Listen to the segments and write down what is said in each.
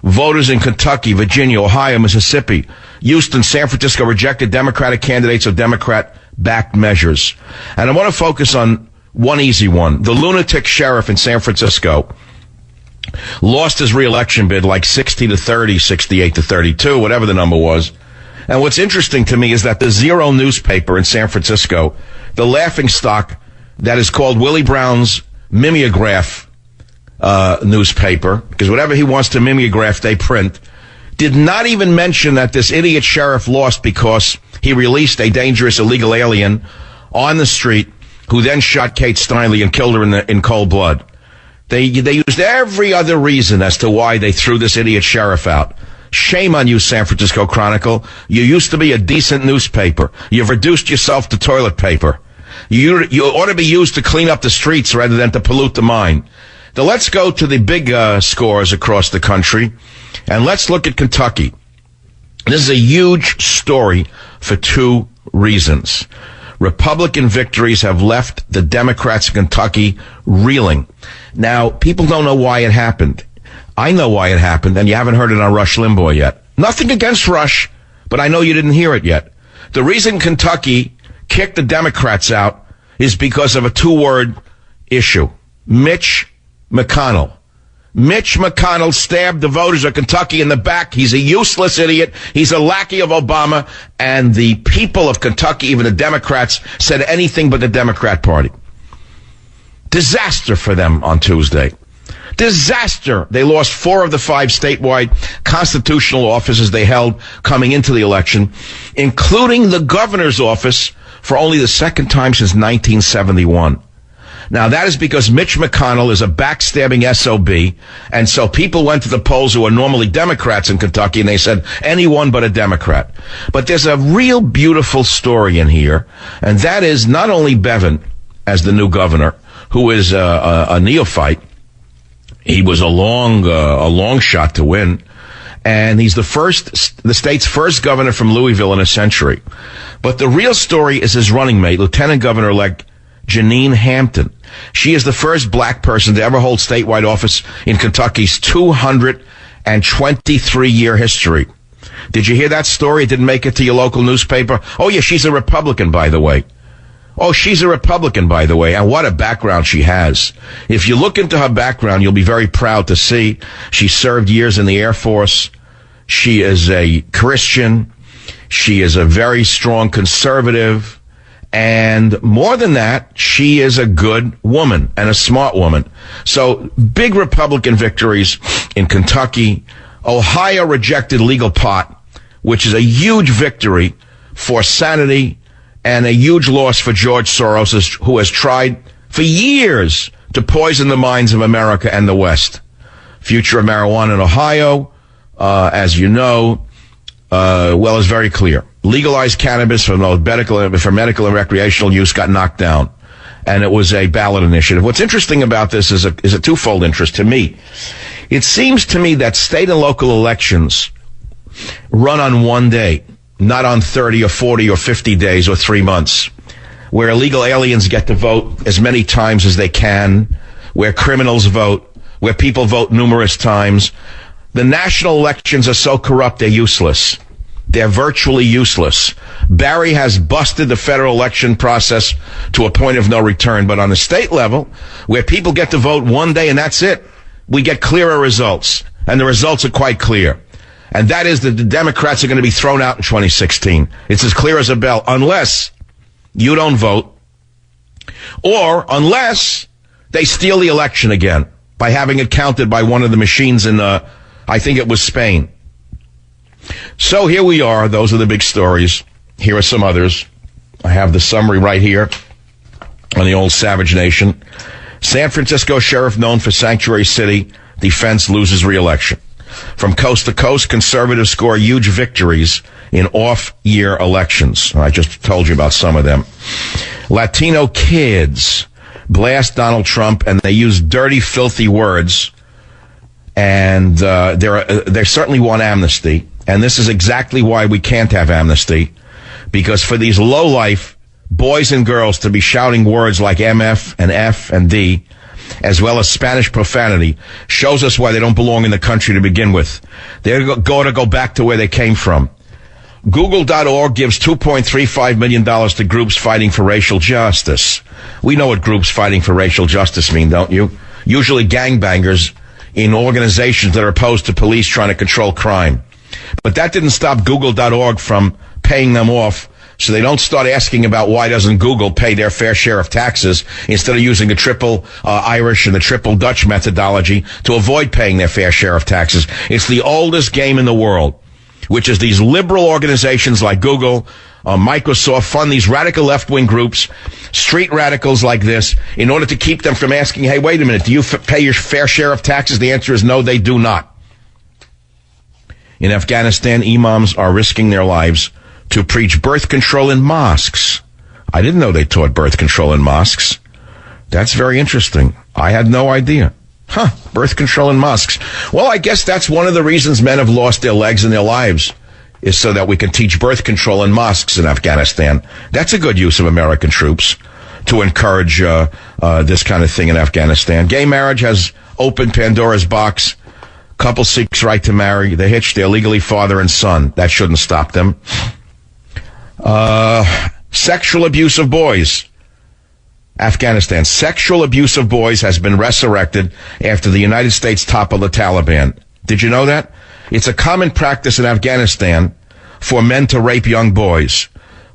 Voters in Kentucky, Virginia, Ohio, Mississippi, Houston, San Francisco rejected Democratic candidates of Democrat-backed measures. And I want to focus on one easy one. The lunatic sheriff in San Francisco lost his re-election bid like 60-30, 68-32, whatever the number was. And what's interesting to me is that the Zero newspaper in San Francisco, the laughingstock that is called Willie Brown's mimeograph newspaper, because whatever he wants to mimeograph, they print, did not even mention that this idiot sheriff lost because he released a dangerous illegal alien on the street who then shot Kate Steinle and killed her in cold blood. They used every other reason as to why they threw this idiot sheriff out. Shame on you, San Francisco Chronicle. You used to be a decent newspaper. You've reduced yourself to toilet paper. You ought to be used to clean up the streets rather than to pollute the mind. Now let's go to the big scores across the country, and let's look at Kentucky. This is a huge story for two reasons. Republican victories have left the Democrats in Kentucky reeling. Now, people don't know why it happened. I know why it happened, and you haven't heard it on Rush Limbaugh yet. Nothing against Rush, but I know you didn't hear it yet. The reason Kentucky kicked the Democrats out is because of a two-word issue. Mitch McConnell. Mitch McConnell stabbed the voters of Kentucky in the back. He's a useless idiot. He's a lackey of Obama. And the people of Kentucky, even the Democrats, said anything but the Democrat Party. Disaster for them on Tuesday. Disaster. They lost 4 of the 5 statewide constitutional offices they held coming into the election, including the governor's office for only the second time since 1971. Now, that is because Mitch McConnell is a backstabbing SOB, and so people went to the polls who are normally Democrats in Kentucky, and they said anyone but a Democrat. But there's a real beautiful story in here, and that is not only Bevin as the new governor, who is a neophyte. He was a long shot to win, and he's the state's first governor from Louisville in a century. But the real story is his running mate, Lieutenant Governor-elect Janine Hampton. She is the first black person to ever hold statewide office in Kentucky's 223-year history. Did you hear that story? It didn't make it to your local newspaper. Oh, yeah, she's a Republican, by the way. And what a background she has. If you look into her background, you'll be very proud to see she served years in the Air Force. She is a Christian. She is a very strong conservative. And more than that, she is a good woman and a smart woman. So big Republican victories in Kentucky. Ohio rejected legal pot, which is a huge victory for sanity and a huge loss for George Soros, who has tried for years to poison the minds of America and the West. Future of marijuana in Ohio, as you know, is very clear. Legalized cannabis for medical and recreational use got knocked down, and it was a ballot initiative. What's interesting about this is a twofold interest to me. It seems to me that state and local elections run on one day, not on 30 or 40 or 50 days or 3 months, where illegal aliens get to vote as many times as they can, where criminals vote, where people vote numerous times. The national elections are so corrupt, they're useless. They're virtually useless. Barry has busted the federal election process to a point of no return. But on the state level, where people get to vote one day and that's it, we get clearer results. And the results are quite clear. And that is that the Democrats are going to be thrown out in 2016. It's as clear as a bell, unless you don't vote, or unless they steal the election again by having it counted by one of the machines in, I think it was Spain. So here we are. Those are the big stories. Here are some others. I have the summary right here on the old Savage Nation. San Francisco sheriff known for Sanctuary City defense loses re-election. From coast to coast, conservatives score huge victories in off-year elections. I just told you about some of them. Latino kids blast Donald Trump, and they use dirty, filthy words. And they certainly want amnesty. And this is exactly why we can't have amnesty. Because for these lowlife boys and girls to be shouting words like MF and F and D, as well as Spanish profanity, shows us why they don't belong in the country to begin with. They're going to go back to where they came from. Google.org gives $2.35 million to groups fighting for racial justice. We know what groups fighting for racial justice mean, don't you? Usually gangbangers in organizations that are opposed to police trying to control crime. But that didn't stop Google.org from paying them off, so they don't start asking about why doesn't Google pay their fair share of taxes instead of using the triple Irish and the triple Dutch methodology to avoid paying their fair share of taxes. It's the oldest game in the world, which is these liberal organizations like Google, Microsoft fund these radical left-wing groups, street radicals like this, in order to keep them from asking, hey, wait a minute, do you pay your fair share of taxes? The answer is no, they do not. In Afghanistan, imams are risking their lives to preach birth control in mosques. I didn't know they taught birth control in mosques. That's very interesting. I had no idea. Birth control in mosques. Well, I guess that's one of the reasons men have lost their legs in their lives, is so that we can teach birth control in mosques in Afghanistan. That's a good use of American troops to encourage this kind of thing in Afghanistan. Gay marriage has opened Pandora's box. Couple seeks right to marry. They hitch their legally father and son. That shouldn't stop them. Sexual abuse of boys. Afghanistan. Sexual abuse of boys has been resurrected after the United States toppled the Taliban. Did you know that? It's a common practice in Afghanistan for men to rape young boys.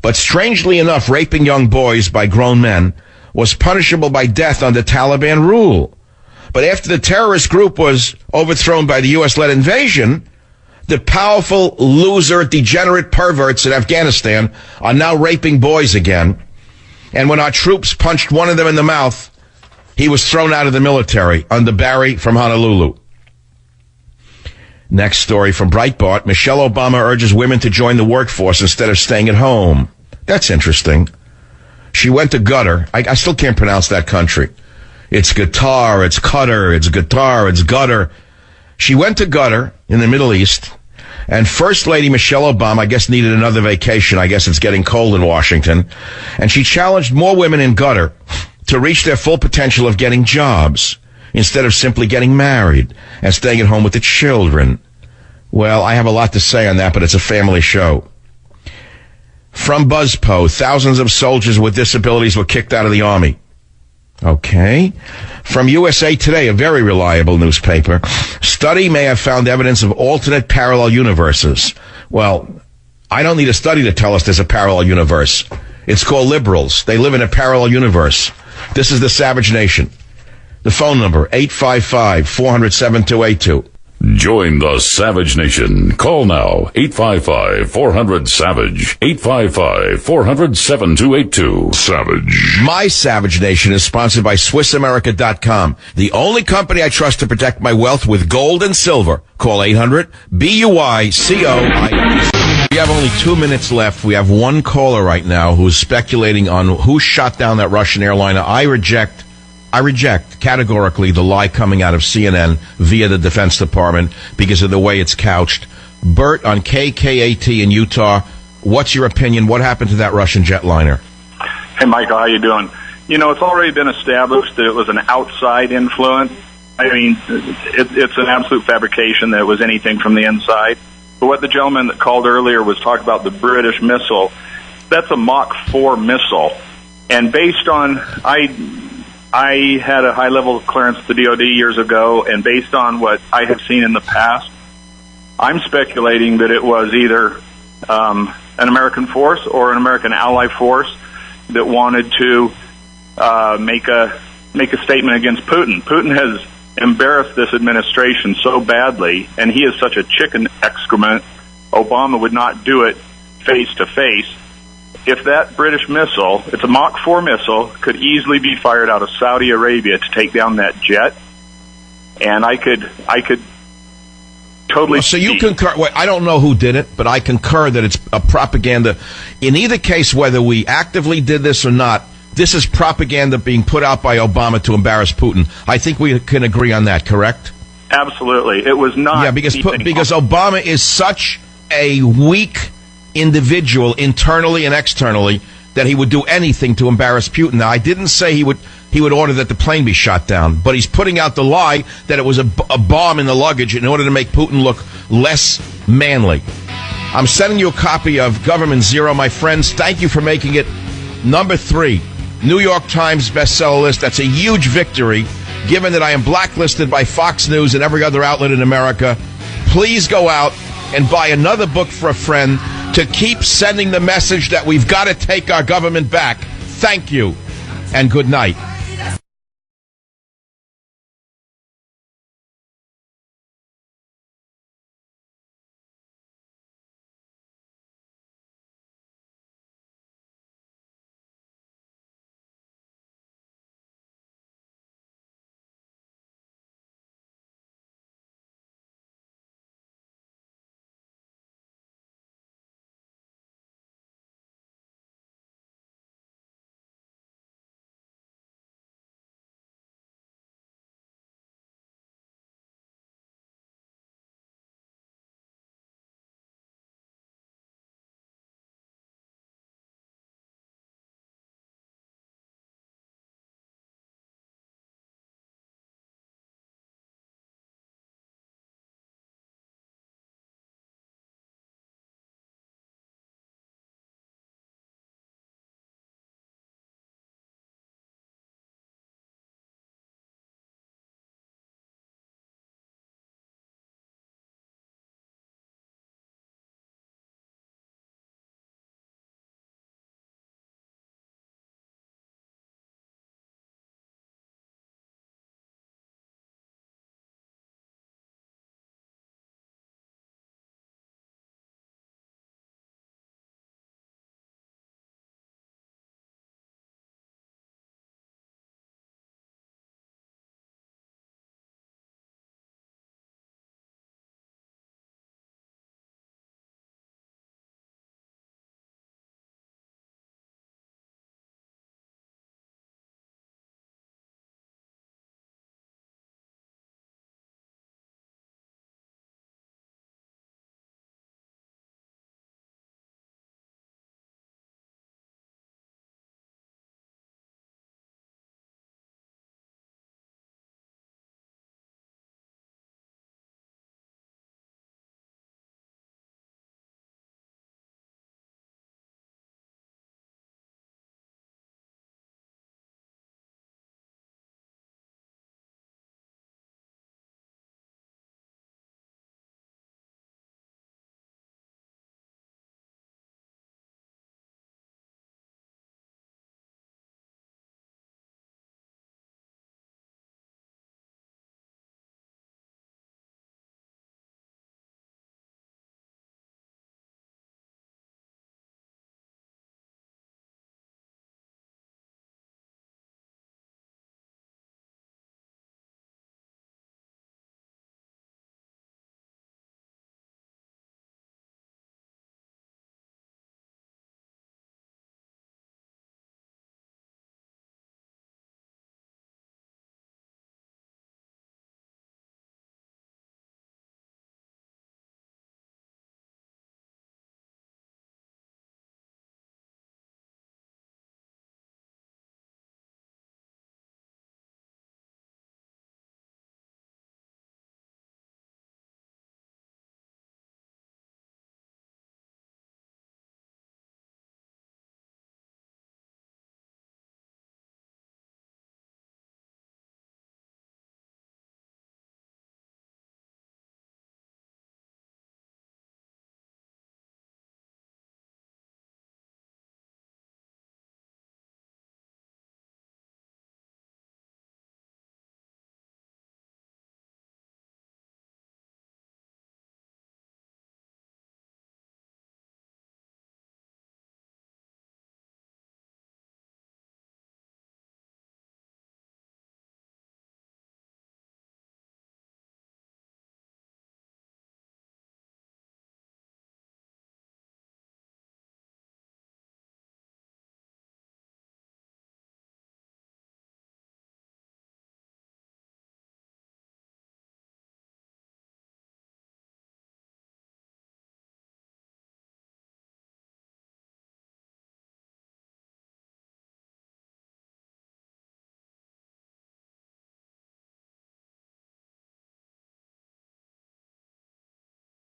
But strangely enough, raping young boys by grown men was punishable by death under Taliban rule. But after the terrorist group was overthrown by the U.S.-led invasion, the powerful, loser, degenerate perverts in Afghanistan are now raping boys again. And when our troops punched one of them in the mouth, he was thrown out of the military under Barry from Honolulu. Next story from Breitbart. Michelle Obama urges women to join the workforce instead of staying at home. That's interesting. She went to Qatar. I still can't pronounce that country. It's Qatar, it's Qatar, it's Qatar, it's Qatar. She went to Qatar in the Middle East, and First Lady Michelle Obama, I guess, needed another vacation. I guess it's getting cold in Washington. And she challenged more women in Qatar to reach their full potential of getting jobs instead of simply getting married and staying at home with the children. Well, I have a lot to say on that, but it's a family show. From BuzzPo, thousands of soldiers with disabilities were kicked out of the Army. Okay. From USA Today, a very reliable newspaper, study may have found evidence of alternate parallel universes. Well, I don't need a study to tell us there's a parallel universe. It's called liberals. They live in a parallel universe. This is the Savage Nation. The phone number, 855-400-7282. Join the Savage Nation. Call now, 855-400-SAVAGE, 855-400-7282. Savage. My Savage Nation is sponsored by SwissAmerica.com, the only company I trust to protect my wealth with gold and silver. Call 800-BUICOI. We have only 2 minutes left. We have one caller right now who's speculating on who shot down that Russian airliner. I reject categorically the lie coming out of CNN via the Defense Department because of the way it's couched. Bert on KKAT in Utah, what's your opinion? What happened to that Russian jetliner? Hey, Michael, how you doing? You know, it's already been established that it was an outside influence. I mean, it's an absolute fabrication that it was anything from the inside. But what the gentleman that called earlier was talking about the British missile, that's a Mach 4 missile. And based on, I had a high level of clearance at the DoD years ago, and based on what I have seen in the past, I'm speculating that it was either an American force or an American ally force that wanted to make a statement against Putin. Putin has embarrassed this administration so badly, and he is such a chicken excrement, Obama would not do it face to face. If that British missile, it's a Mach 4 missile, could easily be fired out of Saudi Arabia to take down that jet, and I could totally... So you concur... Wait, I don't know who did it, but I concur that it's a propaganda. In either case, whether we actively did this or not, this is propaganda being put out by Obama to embarrass Putin. I think we can agree on that, correct? Absolutely. It was not... Yeah, because Obama is such a weak individual internally and externally that he would do anything to embarrass Putin. Now, I didn't say he he would order that the plane be shot down. But he's putting out the lie that it was a bomb in the luggage in order to make Putin look less manly. I'm sending you a copy of Government Zero, my friends. Thank you for making it number 3, New York Times bestseller list. That's a huge victory, given that I am blacklisted by Fox News and every other outlet in America. Please go out and buy another book for a friend to keep sending the message that we've got to take our government back. Thank you, and good night.